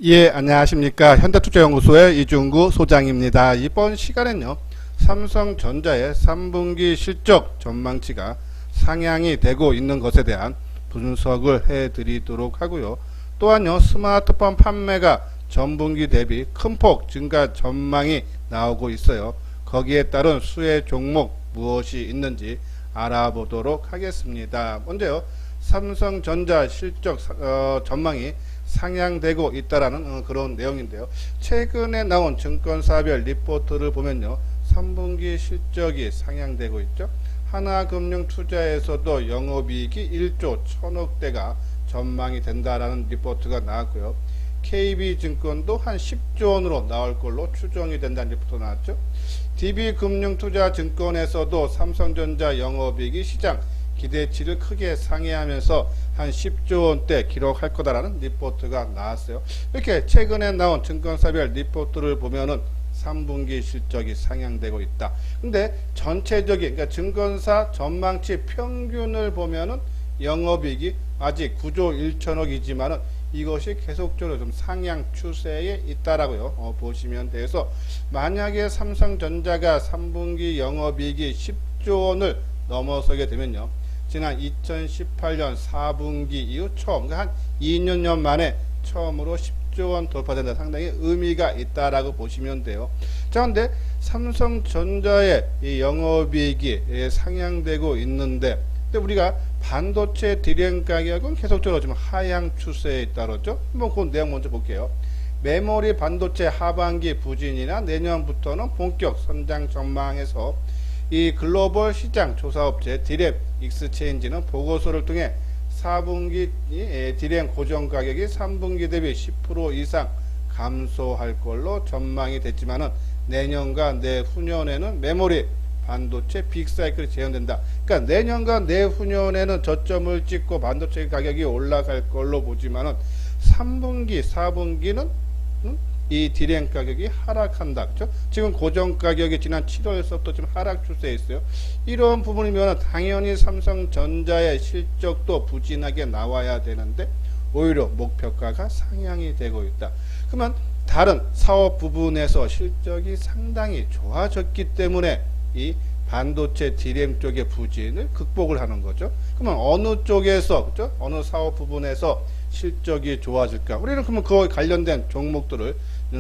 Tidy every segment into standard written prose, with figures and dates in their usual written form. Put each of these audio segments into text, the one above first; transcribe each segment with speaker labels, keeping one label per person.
Speaker 1: 예, 안녕하십니까. 현대투자연구소의 이중구 소장입니다. 이번 시간엔요, 삼성전자의 3분기 실적 전망치가 상향이 되고 있는 것에 대한 분석을 해드리도록 하고요. 또한요, 스마트폰 판매가 전분기 대비 큰 폭 증가 전망이 나오고 있어요. 거기에 따른 수혜 종목 무엇이 있는지 알아보도록 하겠습니다. 먼저요, 삼성전자 실적 전망이 상향되고 있다라는 그런 내용인데요. 최근에 나온 증권사별 리포트를 보면요, 3분기 실적이 상향되고 있죠. 하나금융투자에서도 영업이익이 1조 1000억대가 전망이 된다라는 리포트가 나왔고요. KB증권도 한 10조 원으로 나올 걸로 추정이 된다는 리포트 나왔죠. DB금융투자증권에서도 삼성전자 영업이익이 시장 기대치를 크게 상회하면서 한 10조 원대 기록할 거다라는 리포트가 나왔어요. 이렇게 최근에 나온 증권사별 리포트를 보면은 3분기 실적이 상향되고 있다. 근데 전체적인, 그러니까 증권사 전망치 평균을 보면은 영업이익이 아직 9조 1천억이지만은 이것이 계속적으로 좀 상향 추세에 있다라고요. 보시면 돼서 만약에 삼성전자가 3분기 영업이익이 10조 원을 넘어서게 되면요, 지난 2018년 4분기 이후 처음, 그러니까 한 2년 만에 처음으로 10조 원 돌파된다. 상당히 의미가 있다라고 보시면 돼요. 자, 근데 삼성전자의 이 영업이익이 상향되고 있는데, 근데 우리가 반도체 디램 가격은 계속적으로 좀 하향 추세에 있다죠. 한번 그 내용 먼저 볼게요. 메모리 반도체 하반기 부진이나 내년부터는 본격 성장 전망에서 이 글로벌 시장 조사업체 디램 익스체인지는 보고서를 통해 4분기 디램 고정 가격이 3분기 대비 10% 이상 감소할 걸로 전망이 됐지만은 내년과 내후년에는 메모리 반도체 빅사이클이 재현된다. 그러니까 내년과 내후년에는 저점을 찍고 반도체 가격이 올라갈 걸로 보지만은 3분기, 4분기는 이 디램 가격이 하락한다. 그렇죠? 지금 고정 가격이 지난 7월에서부터 지금 하락 추세에 있어요. 이런 부분이면 당연히 삼성전자의 실적도 부진하게 나와야 되는데 오히려 목표가가 상향이 되고 있다. 그러면 다른 사업 부분에서 실적이 상당히 좋아졌기 때문에 이 반도체 디램 쪽의 부진을 극복을 하는 거죠. 그러면 어느 쪽에서, 그렇죠? 어느 사업 부분에서 실적이 좋아질까? 우리는 그러면 그와 관련된 종목들을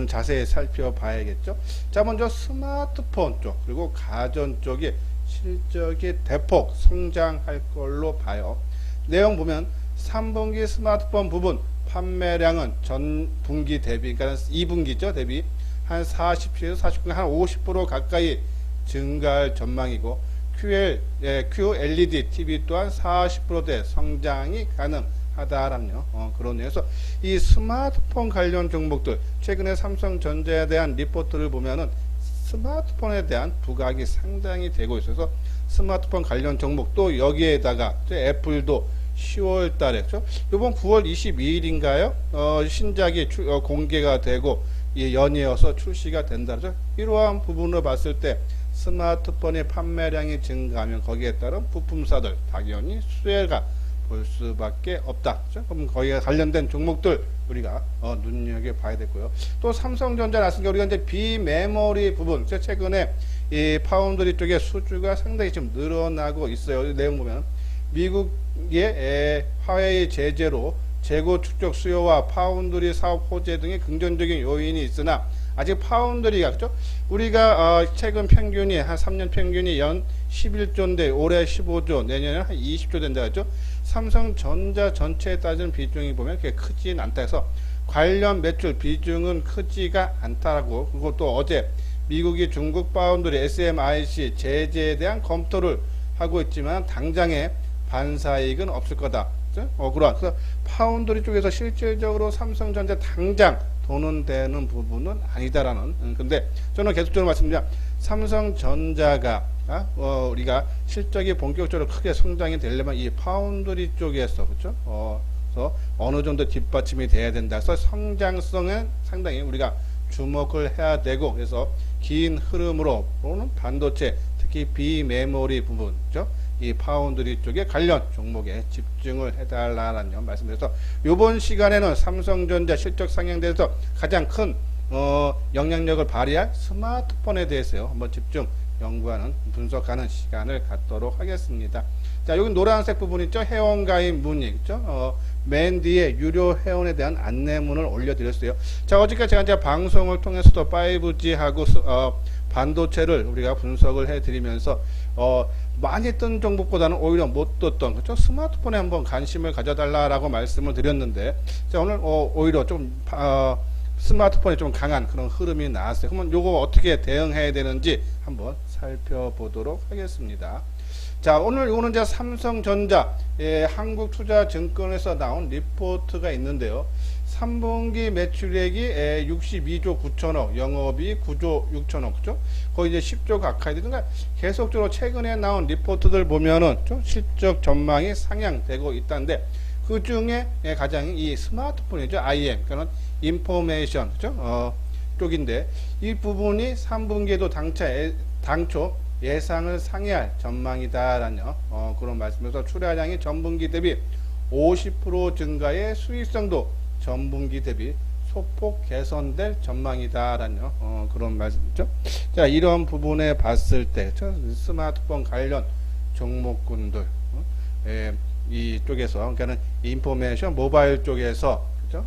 Speaker 1: 자세히 살펴봐야겠죠. 자, 먼저 스마트폰 쪽 그리고 가전 쪽이 실적이 대폭 성장할 걸로 봐요. 내용 보면 3분기 스마트폰 부분 판매량은 전 분기 대비, 그러니까 2분기죠 대비 한 40에서 49, 한 50% 가까이 증가할 전망이고 QLED TV 또한 40%대 성장이 가능하다라는 그런 의미에서 이 스마트폰 관련 종목들 최근에 삼성전자에 대한 리포트를 보면은 스마트폰에 대한 부각이 상당히 되고 있어서 스마트폰 관련 종목 또 여기에다가 애플도 10월 달에 이번 9월 22일인가요? 신작이 공개가 되고 연이어서 출시가 된다죠. 이러한 부분을 봤을 때 스마트폰의 판매량이 증가하면 거기에 따른 부품사들 당연히 수혜가 볼 수밖에 없다. 그렇죠? 그럼 거기에 관련된 종목들 우리가 눈여겨봐야 되고요. 또 삼성전자 나왔으니까 우리가 이제 비메모리 부분 최근에 이 파운드리 쪽에 수주가 상당히 좀 늘어나고 있어요. 내용 보면 미국의 화웨이 제재로 재고 축적 수요와 파운드리 사업 호재 등의 긍정적인 요인이 있으나 아직 파운드리가, 그죠? 우리가 최근 평균이 한 3년 평균이 연 11조인데 올해 15조, 내년에 한 20조 된다 했죠. 삼성전자 전체에 따지는 비중이 보면 그렇게 크진 않다 해서 관련 매출 비중은 크지가 않다라고. 그리고 또 어제 미국이 중국 파운드리 SMIC 제재에 대한 검토를 하고 있지만 당장에 반사이익은 없을 거다. 그래서 파운드리 쪽에서 실질적으로 삼성전자 당장 돈은 되는 부분은 아니다라는. 근데 저는 계속적으로 말씀드리면 삼성전자가 우리가 실적이 본격적으로 크게 성장이 되려면 이 파운드리 쪽에서, 그렇죠? 그래서 어느 정도 뒷받침이 돼야 된다. 그래서 성장성은 상당히 우리가 주목을 해야 되고, 그래서 긴 흐름으로는 반도체 특히 비메모리 부분, 그렇죠? 이 파운드리 쪽에 관련 종목에 집중을 해달라는 말씀드려서 이번 시간에는 삼성전자 실적 상향돼서 가장 큰 영향력을 발휘할 스마트폰에 대해서 한번 집중 연구하는 분석하는 시간을 갖도록 하겠습니다. 자, 여기 노란색 부분 있죠? 회원가입 문의 있죠? 맨 뒤에 유료 회원에 대한 안내문을 올려드렸어요. 자, 어저께 제가 방송을 통해서도 5G하고 반도체를 우리가 분석을 해드리면서 많이 뜬 종목보다는 오히려 못 떴던 그렇죠? 스마트폰에 한번 관심을 가져달라라고 말씀을 드렸는데, 자, 오늘 오히려 좀 스마트폰에 좀 강한 그런 흐름이 나왔어요. 그러면 요거 어떻게 대응해야 되는지 한번 살펴보도록 하겠습니다. 자, 오늘 이거는 이제 삼성전자 한국투자증권에서 나온 리포트가 있는데요. 3분기 매출액이 62조 9천억, 영업이 9조 6천억, 그죠? 거의 이제 10조 가까이 되니까 계속적으로 최근에 나온 리포트들 보면은 좀 실적 전망이 상향되고 있다는데, 그 중에 가장 이 스마트폰이죠. IM, 그러니까 인포메이션, 그죠? 쪽인데, 이 부분이 3분기에도 당초 예상을 상회할 전망이다라는 그런 말씀에서 출하량이 전분기 대비 50% 증가의 수익성도 전분기 대비 소폭 개선될 전망이다라는 그런 말씀이죠. 자, 이런 부분에 봤을 때 스마트폰 관련 종목군들 이쪽에서, 그러니까는 인포메이션 모바일 쪽에서, 그죠?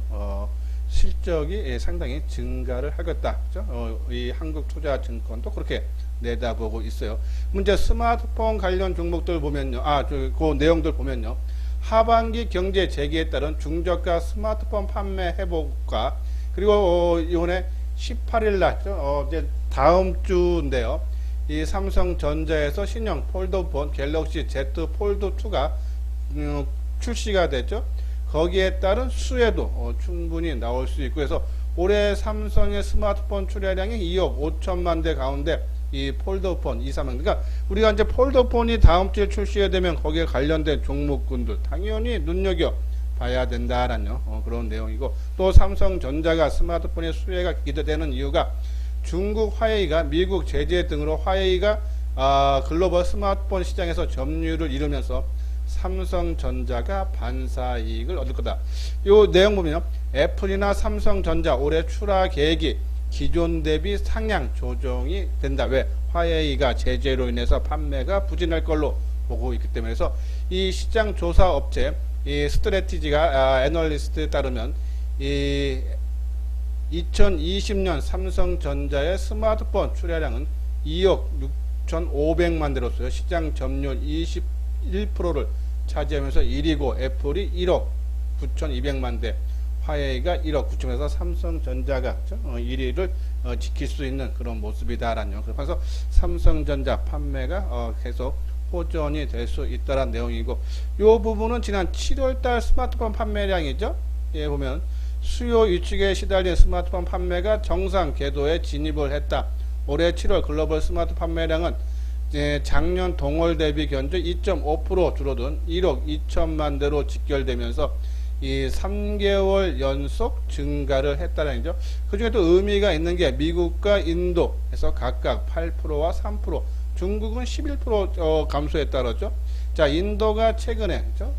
Speaker 1: 실적이 상당히 증가를 하겠다. 그죠? 이 한국투자증권도 그렇게 내다보고 있어요. 문제 스마트폰 관련 종목들 보면요. 그 내용들 보면요. 하반기 경제 재개에 따른 중저가 스마트폰 판매 회복과, 그리고 이번에 18일 날, 이제 다음 주인데요. 이 삼성전자에서 신형 폴더폰 갤럭시 Z 폴드 2가 출시가 됐죠. 거기에 따른 수혜도 충분히 나올 수 있고 해서 올해 삼성의 스마트폰 출하량이 2억 5천만 대 가운데 이 폴더폰 2, 3만, 그러니까 우리가 이제 폴더폰이 다음 주에 출시가 되면 거기에 관련된 종목군들 당연히 눈여겨 봐야 된다라는 그런 내용이고, 또 삼성전자가 스마트폰의 수혜가 기대되는 이유가 중국 화웨이가 미국 제재 등으로 화웨이가 글로벌 스마트폰 시장에서 점유율을 이루면서 삼성전자가 반사이익을 얻을 거다. 이 내용 보면요. 애플이나 삼성전자 올해 출하 계획이 기존 대비 상향 조정이 된다. 왜? 화웨이가 제재로 인해서 판매가 부진할 걸로 보고 있기 때문에, 그래서 이 시장 조사 업체 이 스트래티지가 애널리스트에 따르면 이 2020년 삼성전자의 스마트폰 출하량은 2억 6,500만 대로서요. 시장 점유율 21%를 차지하면서 1위고, 애플이 1억 9,200만 대, 화웨이가 1억 9천에서 삼성전자가 1위를 지킬 수 있는 그런 모습이다라는, 그래서 삼성전자 판매가 계속 호전이 될 수 있다라는 내용이고, 이 부분은 지난 7월달 스마트폰 판매량이죠. 예, 보면 수요 위축에 시달린 스마트폰 판매가 정상 궤도에 진입을 했다. 올해 7월 글로벌 스마트 판매량은 작년 동월 대비 견적 2.5% 줄어든 1억 2천만 대로 직결되면서 이 3개월 연속 증가를 했다는 거죠. 그 중에 또 의미가 있는 게 미국과 인도에서 각각 8%와 3%, 중국은 11% 감소했다 그러죠. 자, 인도가 최근에, 그죠?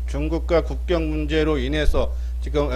Speaker 1: 중국과 국경 문제로 인해서 지금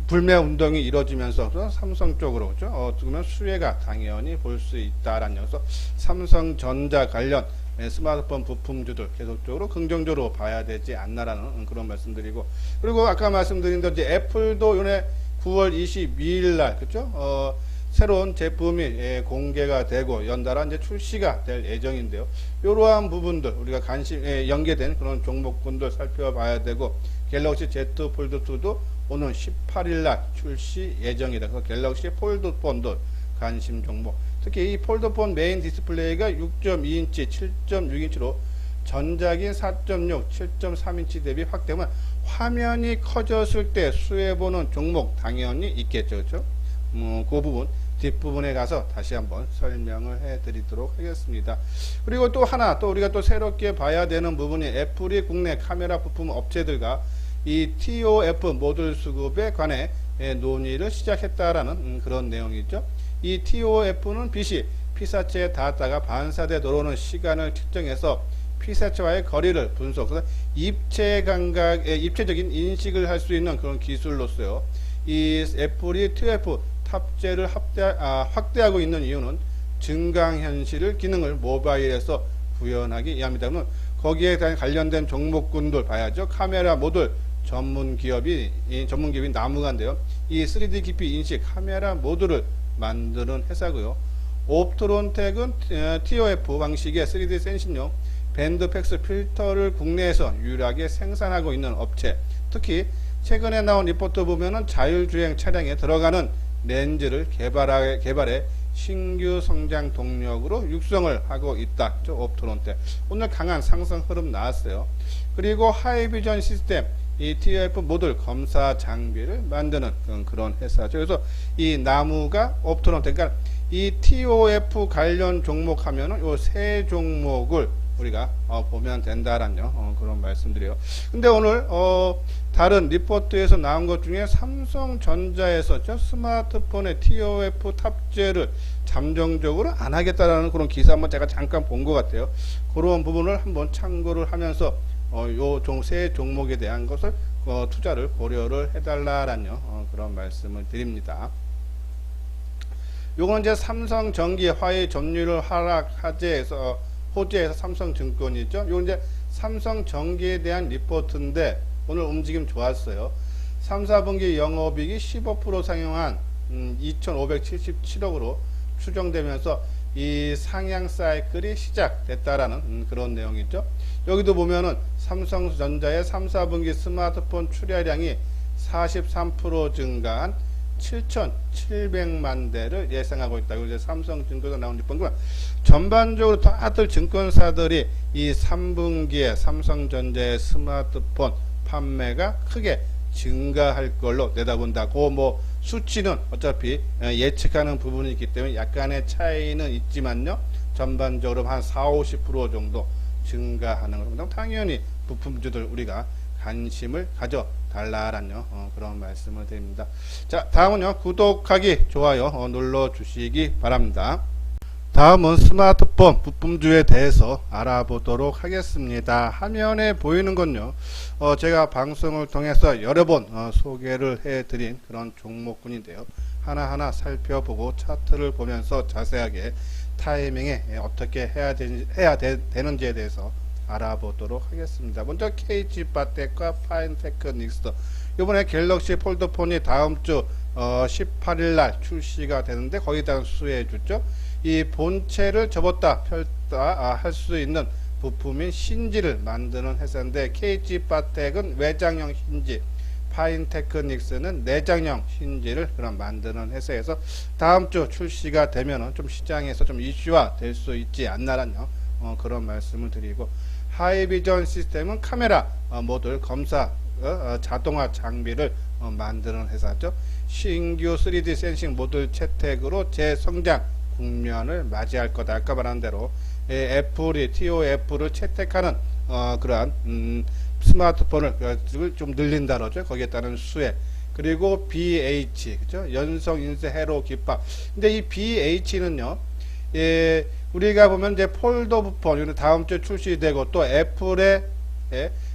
Speaker 1: 불매 운동이 이루어지면서 삼성 쪽으로, 그죠? 그러면 수혜가 당연히 볼 수 있다라는, 그래서 삼성전자 관련 스마트폰 부품주들 계속적으로 긍정적으로 봐야 되지 않나라는 그런 말씀드리고, 그리고 아까 말씀드린 대로 이제 애플도 요번에 9월 22일 날, 그죠? 새로운 제품이 공개가 되고 연달아 이제 출시가 될 예정인데요. 이러한 부분들 우리가 관심에 연계된 그런 종목군들 살펴봐야 되고, 갤럭시 Z 폴드 2도 오늘 18일 날 출시 예정이다. 그래서 갤럭시 폴드폰들 관심 종목. 특히 이 폴더폰 메인 디스플레이가 6.2인치, 7.6인치로 전작인 4.6, 7.3인치 대비 확대면 화면이 커졌을 때 수혜보는 종목 당연히 있겠죠. 그렇죠? 그 부분 뒷부분에 가서 다시 한번 설명을 해 드리도록 하겠습니다. 그리고 또 하나, 또 우리가 또 새롭게 봐야 되는 부분이 애플이 국내 카메라 부품 업체들과 이 TOF 모듈 수급에 관해 논의를 시작했다라는 그런 내용이죠. 이 TOF는 빛이 피사체에 닿았다가 반사돼 들어오는 시간을 측정해서 피사체와의 거리를 분석, 그래서 입체 감각의 입체적인 인식을 할 수 있는 그런 기술로서요. 이 애플이 TOF 탑재를 확대하고 있는 이유는 증강현실 기능을 모바일에서 구현하기 위함이다. 그러면 거기에 관련된 종목군들 봐야죠. 카메라 모듈 전문 기업인 나무가인데요. 이 3D 기피 인식 카메라 모듈을 만드는 회사고요. 옵트론텍은 TOF 방식의 3D 센싱용 밴드팩스 필터를 국내에서 유일하게 생산하고 있는 업체. 특히 최근에 나온 리포트 보면은 자율주행 차량에 들어가는 렌즈를 개발해 신규 성장 동력으로 육성을 하고 있다. 옵트론텍. 오늘 강한 상승 흐름 나왔어요. 그리고 하이비전 시스템, 이 TOF 모듈 검사 장비를 만드는 그런 회사죠. 그래서 이 나무가 옵트론텍, 그러니까 이 TOF 관련 종목 하면은 요 세 종목을 우리가 보면 된다라는 그런 말씀드려요. 근데 오늘 다른 리포트에서 나온 것 중에 삼성전자에서 스마트폰의 TOF 탑재를 잠정적으로 안 하겠다라는 그런 기사 한번 제가 잠깐 본 것 같아요. 그런 부분을 한번 참고를 하면서 요 세 종목에 대한 것을 투자를 고려를 해달라라는 그런 말씀을 드립니다. 요건 이제 삼성전기 화해 점유율 하락 호재에서 삼성증권이죠. 요 이제 삼성전기에 대한 리포트인데 오늘 움직임 좋았어요. 3, 4분기 영업이익이 15% 상향한 2,577억으로 추정되면서 이 상향 사이클이 시작됐다라는 그런 내용이죠. 여기도 보면은 삼성전자의 3, 4분기 스마트폰 출하량이 43% 증가한 7,700만 대를 예상하고 있다고 이제 삼성증권에서 나온 리포트가 전반적으로 다들 증권사들이 이 3분기에 삼성전자의 스마트폰 판매가 크게 증가할 걸로 내다본다고 뭐 수치는 어차피 예측하는 부분이 있기 때문에 약간의 차이는 있지만요. 전반적으로 한 40~50% 정도 증가하는 겁니다. 당연히 부품주들 우리가 관심을 가져 달라라는 그런 말씀을 드립니다. 자, 다음은요. 구독하기, 좋아요 눌러 주시기 바랍니다. 다음은 스마트폰 부품주에 대해서 알아보도록 하겠습니다. 화면에 보이는 건요. 제가 방송을 통해서 여러 번 소개를 해드린 그런 종목군인데요. 하나하나 살펴보고 차트를 보면서 자세하게 타이밍에 어떻게 해야 되는지에 대해서 알아보도록 하겠습니다. 먼저 KG바텍과 파인테크닉스. 이번에 갤럭시 폴더폰이 다음 주 18일날 출시가 되는데 거기에 대한 수혜해 주죠. 이 본체를 접었다 펼다 할 수 있는 부품인 힌지를 만드는 회사인데 KG바텍은 외장형 힌지, 파인테크닉스는 내장형 힌지를 그런 만드는 회사에서 다음 주 출시가 되면은 좀 시장에서 좀 이슈화 될 수 있지 않나라는 그런 말씀을 드리고, 하이비전 시스템은 카메라 모듈 검사 자동화 장비를 만드는 회사죠. 신규 3D 센싱 모듈 채택으로 재성장 국면을 맞이할 거다. 아까 말한 대로 애플이 TOF를 채택하는 그러한 스마트폰을 좀 늘린다 그러죠. 거기에 따른 수혜. 그리고 BH, 그죠? 연성 인쇄 회로 기판. 근데 이 BH는요, 우리가 보면 이제 폴더 부폰, 다음 주에 출시되고 또 애플의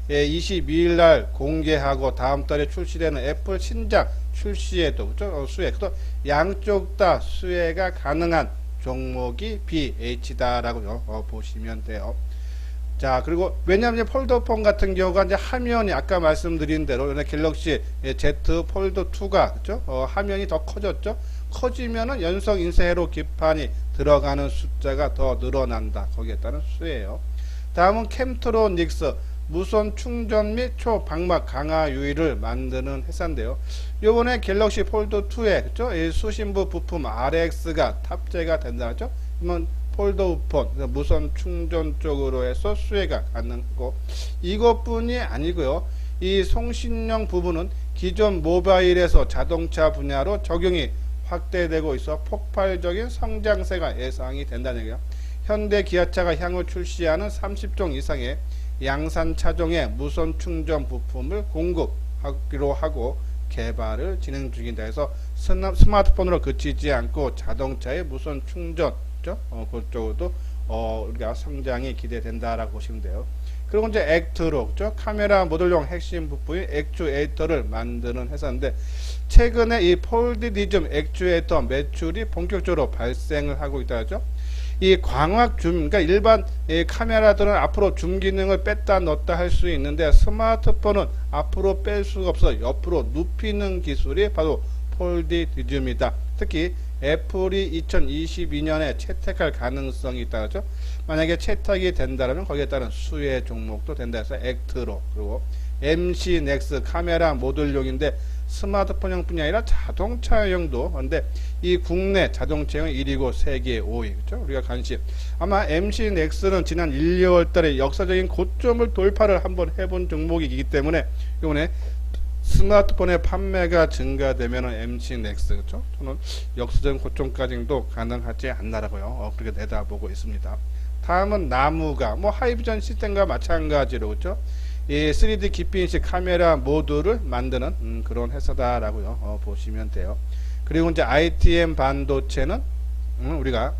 Speaker 1: 22일 날 공개하고 다음 달에 출시되는 애플 신작 출시에도 그렇죠? 수혜, 또 양쪽 다 수혜가 가능한 종목이 BH다라고 보시면 돼요. 자, 그리고 왜냐하면 폴더폰 같은 경우가 이제 화면이 아까 말씀드린 대로 갤럭시 Z 폴더 2가 그렇죠? 화면이 더 커졌죠. 커지면은 연성 인쇄회로 기판이 들어가는 숫자가 더 늘어난다. 거기에 따른 수예요. 다음은 캠트로닉스, 무선 충전 및 초방막 강화 유의를 만드는 회사인데요. 요번에 갤럭시 폴더 2에 그렇죠? 수신부 부품 RX가 탑재가 된다죠. 그러면 폴더 폰 무선 충전 쪽으로 해서 수혜가 가능하고, 이것뿐이 아니고요. 이 송신용 부분은 기존 모바일에서 자동차 분야로 적용이 확대되고 있어 폭발적인 성장세가 예상이 된다는 얘기예요. 현대 기아차가 향후 출시하는 30종 이상의 양산 차종의 무선 충전 부품을 공급하기로 하고 개발을 진행 중이다. 해서 스마트폰으로 그치지 않고 자동차의 무선 충전 그죠? 그쪽도 우리가 성장이 기대된다라고 보시면 돼요. 그리고 이제 액트로, 그죠? 카메라 모듈용 핵심 부품인 액추에이터를 만드는 회사인데, 최근에 이 폴디디즘 액추에이터 매출이 본격적으로 발생을 하고 있다 하죠. 이 광학 줌, 그러니까 일반 카메라들은 앞으로 줌 기능을 뺐다 넣었다 할 수 있는데, 스마트폰은 앞으로 뺄 수가 없어 옆으로 눕히는 기술이 바로 폴디디즘이다. 특히 애플이 2022년에 채택할 가능성이 있다 하죠. 만약에 채택이 된다면 거기에 따른 수혜 종목도 된다 해서 액트로, 그리고 MC 넥스 카메라 모듈용인데 스마트폰용 뿐이 아니라 자동차용도. 근데 이 국내 자동차용 1위고 세계 5위, 그렇죠? 우리가 관심, 아마 MC 넥스는 지난 1, 2월 달에 역사적인 고점을 돌파를 한번 해본 종목이기 때문에 이번에 스마트폰의 판매가 증가되면 MC 넥스, 그렇죠? 저는 역사적인 고점까지도 가능하지 않나라고요. 그렇게 내다보고 있습니다. 다음은 나무가, 뭐 하이비전 시스템과 마찬가지로, 그렇죠? 이 3D 깊이인식 카메라 모듈을 만드는 그런 회사다라고요. 보시면 돼요. 그리고 이제 ITM 반도체는 우리가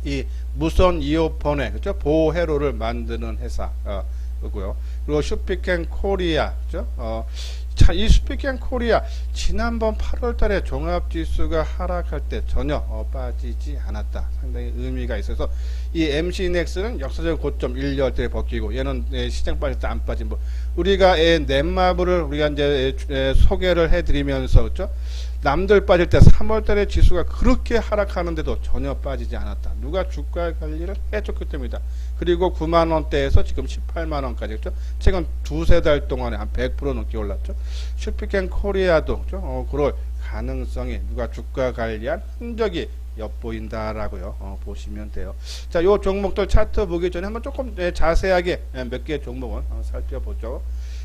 Speaker 1: 이 무선 이어폰의, 그렇죠? 보호 회로를 만드는 회사고요. 그리고 슈피켄 코리아, 그렇죠? 자, 이 슈피켄 코리아 지난번 8월 달에 종합 지수가 하락할 때 전혀 빠지지 않았다. 상당히 의미가 있어서 이 MC 넥스는 역사적 고점 1년 때 벗기고, 얘는 시장 빠질 때 안 빠진, 뭐 우리가 넷마블을 우리가 이제 소개를 해 드리면서, 그렇죠? 남들 빠질 때 3월 달에 지수가 그렇게 하락하는데도 전혀 빠지지 않았다. 누가 주가 관리를 해줬기 때문이다. 그리고 9만 원대에서 지금 18만 원까지, 그렇죠? 최근 두세 달 동안에 한 100% 넘게 올랐죠. 슈피켄 코리아도, 그렇죠? 그럴 가능성이 누가 주가 관리한 흔적이 엿보인다라고요. 보시면 돼요. 자, 요 종목들 차트 보기 전에 한번 조금 자세하게 몇 개의 종목을 살펴보죠.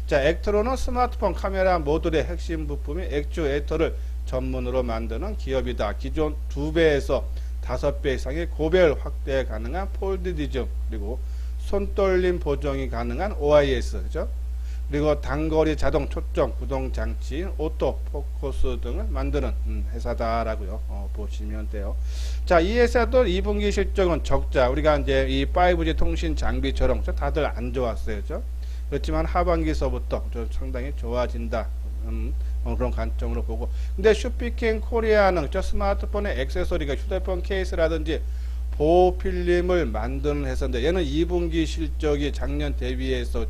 Speaker 1: 자, 액트로는 스마트폰 카메라 모듈의 핵심 부품인 액추에이터를 전문으로 만드는 기업이다. 기존 2배에서 5배 이상의 고별 확대 가능한 폴디디즘, 그리고 손떨림 보정이 가능한 OIS, 그죠? 그리고 단거리 자동 초점 구동 장치, 오토 포커스 등을 만드는 회사다라고요. 보시면 돼요. 자, 이 회사도 2분기 실적은 적자. 우리가 이제 이 5G 통신 장비처럼 다들 안 좋았어요, 그죠? 그렇지만 하반기서부터 상당히 좋아진다. 그런 관점으로 보고. 근데 슈피켄 코리아는 저 스마트폰의 액세서리가 휴대폰 케이스라든지 보호 필름을 만드는 회사인데, 얘는 2분기 실적이 작년 대비해서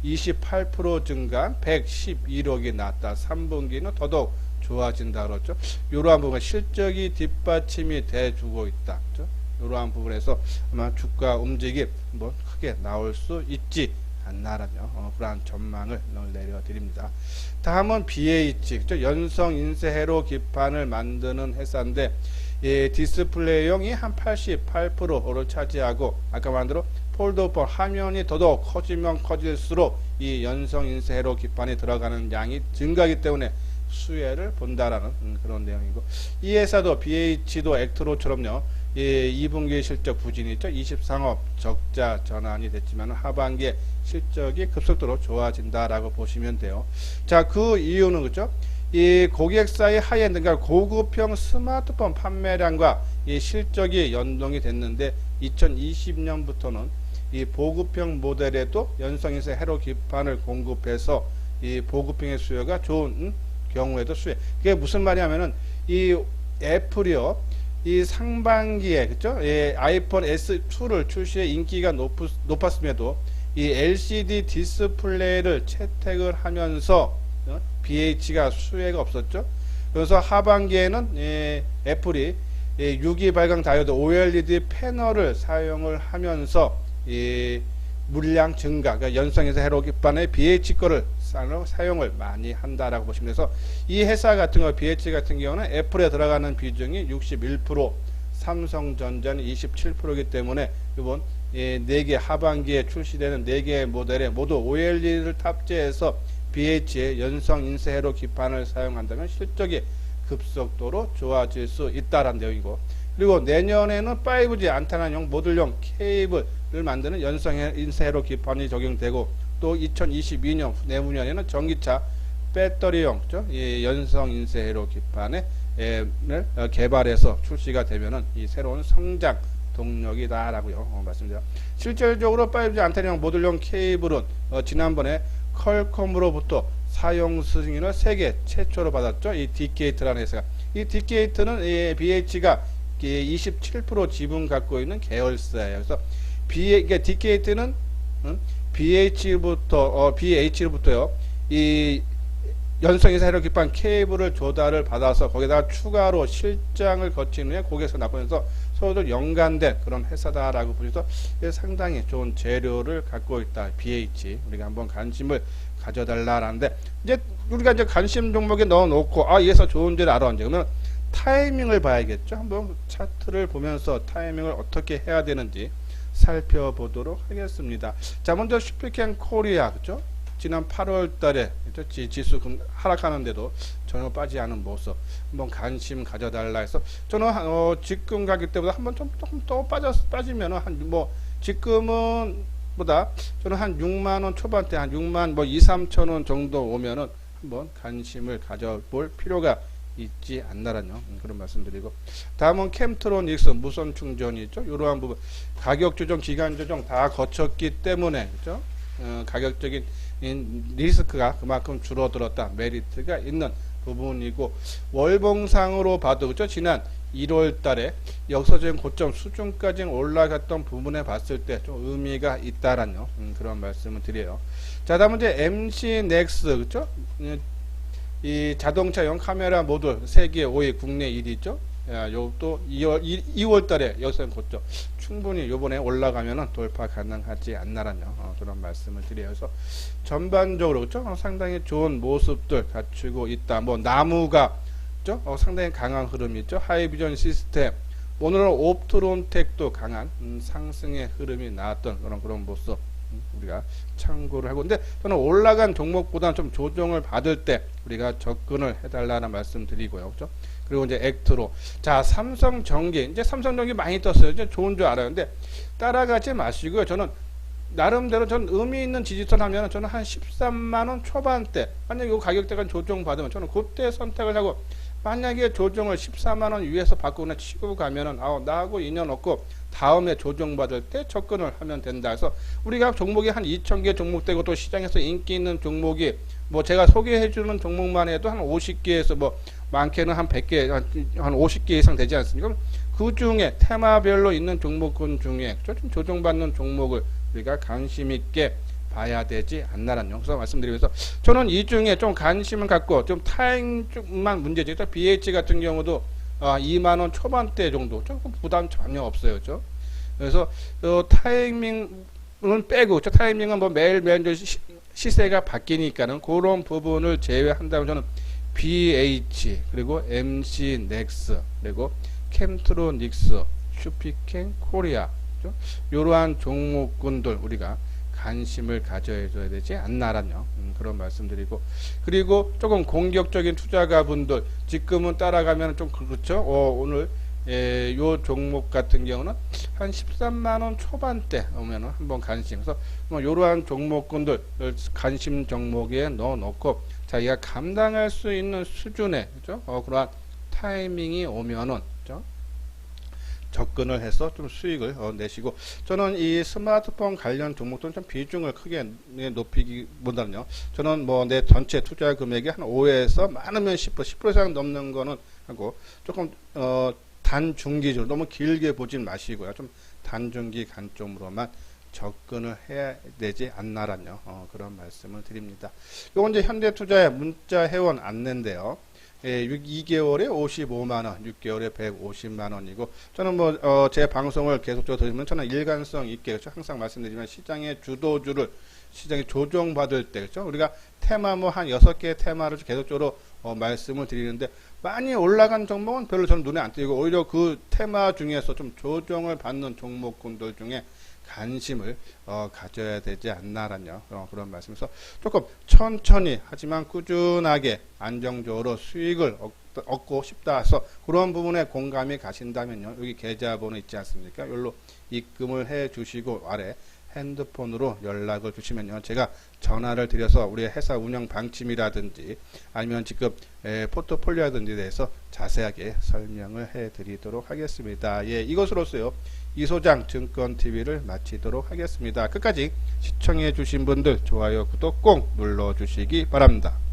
Speaker 1: 28% 증가한 111억이 났다. 3분기는 더더욱 좋아진다 그렇죠. 이러한 부분 실적이 뒷받침이 돼주고 있다. 그렇죠? 이러한 부분에서 아마 주가 움직임 뭐 크게 나올 수 있지 않나라며 그러한 전망을 내려드립니다. 다음은 BH, 그렇죠? 연성 인쇄 회로 기판을 만드는 회사인데, 예, 디스플레이용이 한 88%를 차지하고, 아까 말한 대로 폴더폰 화면이 더더욱 커지면 커질수록 이 연성 인쇄 회로 기판이 들어가는 양이 증가하기 때문에 수혜를 본다라는 그런 내용이고, 이 회사도 BH도 액트로처럼요, 예, 2분기 실적 부진이 있죠. 23억 적자 전환이 됐지만 하반기에 실적이 급속도로 좋아진다라고 보시면 돼요. 자, 그 이유는, 그죠? 이 고객사의 하이엔드, 그러니까 고급형 스마트폰 판매량과 이 실적이 연동이 됐는데, 2020년부터는 이 보급형 모델에도 연성인쇄 회로 기판을 공급해서 이 보급형의 수요가 좋은 경우에도 수혜. 그게 무슨 말이냐면은, 이 애플이요, 이 상반기에, 그죠? 예, 아이폰 S2를 출시해 인기가 높았음에도 이 LCD 디스플레이를 채택을 하면서 BH가 수혜가 없었죠. 그래서 하반기에는 애플이 6기 발광 다이오드 OLED 패널을 사용을 하면서 이 물량 증가, 그러니까 연성인쇄 회로 기판의 BH 거를 사용을 많이 한다라고 보시면 돼서, 이 회사 같은 거 BH 같은 경우는 애플에 들어가는 비중이 61%, 삼성전자는 27%이기 때문에 이번 4개 하반기에 출시되는 4개의 모델에 모두 OLED를 탑재해서 BH의 연성 인쇄 회로 기판을 사용한다면 실적이 급속도로 좋아질 수 있다라는 내용이고, 그리고 내년에는 5G 안테나용 모듈용 케이블을 만드는 연성 인쇄 회로 기판이 적용되고, 또 2022년 내후년에는 전기차 배터리용 연성 인쇄 회로 기판의 개발해서 출시가 되면은 이 새로운 성장 동력이다라고요. 말씀드려요. 실질적으로 5G 안테나용 모듈형 케이블은 지난번에 퀄컴으로부터 사용 승인을 세계 최초로 받았죠. 이 디케이트라는 회사가. 이 디케이트는 BH가 27% 지분 갖고 있는 계열사예요. 그래서 디케이트는 BH로부터요. 이 연성이 새로 기판 케이블을 조달을 받아서 거기다가 추가로 실장을 거친 후에 고객에서 납품해서 서로 연관된 그런 회사다라고 보셔서 상당히 좋은 재료를 갖고 있다. BH 우리가 한번 관심을 가져달라는데 이제 우리가 이제 관심 종목에 넣어놓고 얘서 좋은 데를 알아. 그러면 타이밍을 봐야겠죠. 한번 차트를 보면서 타이밍을 어떻게 해야 되는지 살펴보도록 하겠습니다. 자, 먼저 슈퍼캠 코리아 그죠? 지난 8월 달에 지수 하락하는데도 전혀 빠지지 않은 모습 한번 관심 가져달라 해서 저는 지금 가격 때보다 한번 조금 더 빠지면은 지금은 보다 저는 한 6만원 초반대 한 6만 2-3천원 정도 오면은 한번 관심을 가져볼 필요가 있지 않나라뇨. 그런 말씀드리고 다음은 캠트론 익스 무선 충전이 있죠. 이러한 부분 가격 조정 기간 조정 다 거쳤기 때문에 그죠? 가격적인 리스크가 그만큼 줄어들었다. 메리트가 있는 부분이고 월봉상으로 봐도 그죠? 지난 1월 달에 역사적인 고점 수준까지 올라갔던 부분에 봤을 때 좀 의미가 있다라는 그런 말씀을 드려요. 자, 다음은 이제 MC 넥스 그죠? 이 자동차용 카메라 모듈 세계 5위 국내 1위죠. 요것도 2월 달에 역사적인 고점 충분히 요번에 올라가면은 돌파 가능하지 않나라뇨. 그런 말씀을 드려요. 그래서 전반적으로 그죠? 상당히 좋은 모습들 갖추고 있다. 나무가 그죠? 상당히 강한 흐름이 있죠. 하이비전 시스템 오늘은 옵트론텍도 강한 상승의 흐름이 나왔던 그런 모습 우리가 참고를 하고 근데 저는 올라간 종목보다는 좀 조정을 받을 때 우리가 접근을 해달라는 말씀 드리고요. 그죠? 그리고 이제 액트로 자 삼성전기 이제 삼성전기 많이 떴어요. 이제 좋은 줄 알아요. 근데 따라가지 마시고요. 저는 나름대로 전 의미 있는 지지선 하면 저는 한 13만원 초반대 만약에 이 가격대가 조정 받으면 저는 그때 선택을 하고 만약에 조정을 14만원 위에서 받고 그냥 치고 가면은 나하고 인연 없고 다음에 조정받을 때 접근을 하면 된다. 그래서 우리가 종목이 한 2,000개 종목되고 또 시장에서 인기 있는 종목이 제가 소개해주는 종목만 해도 한 50개에서 많게는 한 100개, 한 50개 이상 되지 않습니까? 그 중에 테마별로 있는 종목군 중에 좀 조정받는 종목을 우리가 관심 있게 봐야 되지 않나라는 용서 말씀드리면서 저는 이 중에 좀 관심을 갖고 좀 타임만 문제지. BH 같은 경우도 2만원 초반대 정도 조금 부담 전혀 없어요. 그렇죠? 그래서 타이밍은 빼고 타이밍은 매일매일 시세가 바뀌니까는 그런 부분을 제외한다면 저는 BH 그리고 MC 넥스 그리고 캠트로닉스 슈피켄 코리아 이러한 종목군들 우리가 관심을 가져줘야 되지 않나라뇨. 그런 말씀드리고 그리고 조금 공격적인 투자가분들 지금은 따라가면 좀 그렇죠. 오늘 요 종목 같은 경우는 한 13만원 초반대 오면은 한번 관심 그래서 이러한 종목군들 관심 종목에 넣어놓고 자기가 감당할 수 있는 수준의 그죠? 그러한 타이밍이 오면은 그죠? 접근을 해서 좀 수익을 내시고 저는 이 스마트폰 관련 종목들은 좀 비중을 크게 높이기보다는요 저는 내 전체 투자 금액이 한 5에서 많으면 10% 이상 넘는 거는 하고 조금 단중기적으로 너무 길게 보진 마시고요 좀 단중기 관점으로만 접근을 해야 되지 않나라뇨 그런 말씀을 드립니다. 요건 이제 현대투자의 문자 회원 안내인데요. 2개월에 55만원, 6개월에 150만원이고, 저는 제 방송을 계속적으로 들으면 저는 일관성 있게, 그렇죠? 항상 말씀드리지만 시장의 주도주를, 시장이 조정받을 때, 그렇죠? 우리가 테마 한 6개의 테마를 계속적으로 말씀을 드리는데, 많이 올라간 종목은 별로 저는 눈에 안 띄고, 오히려 그 테마 중에서 좀 조정을 받는 종목군들 중에 관심을 가져야 되지 않나라뇨 그런 말씀에서 조금 천천히 하지만 꾸준하게 안정적으로 수익을 얻고 싶다 해서 그런 부분에 공감이 가신다면요 여기 계좌번호 있지 않습니까? 여기로 입금을 해 주시고 아래 핸드폰으로 연락을 주시면요, 제가 전화를 드려서 우리 회사 운영 방침이라든지 아니면 지금 포트폴리오라든지 대해서 자세하게 설명을 해 드리도록 하겠습니다. 예, 이것으로서요 이소장 증권TV를 마치도록 하겠습니다. 끝까지 시청해 주신 분들 좋아요 구독 꼭 눌러 주시기 바랍니다.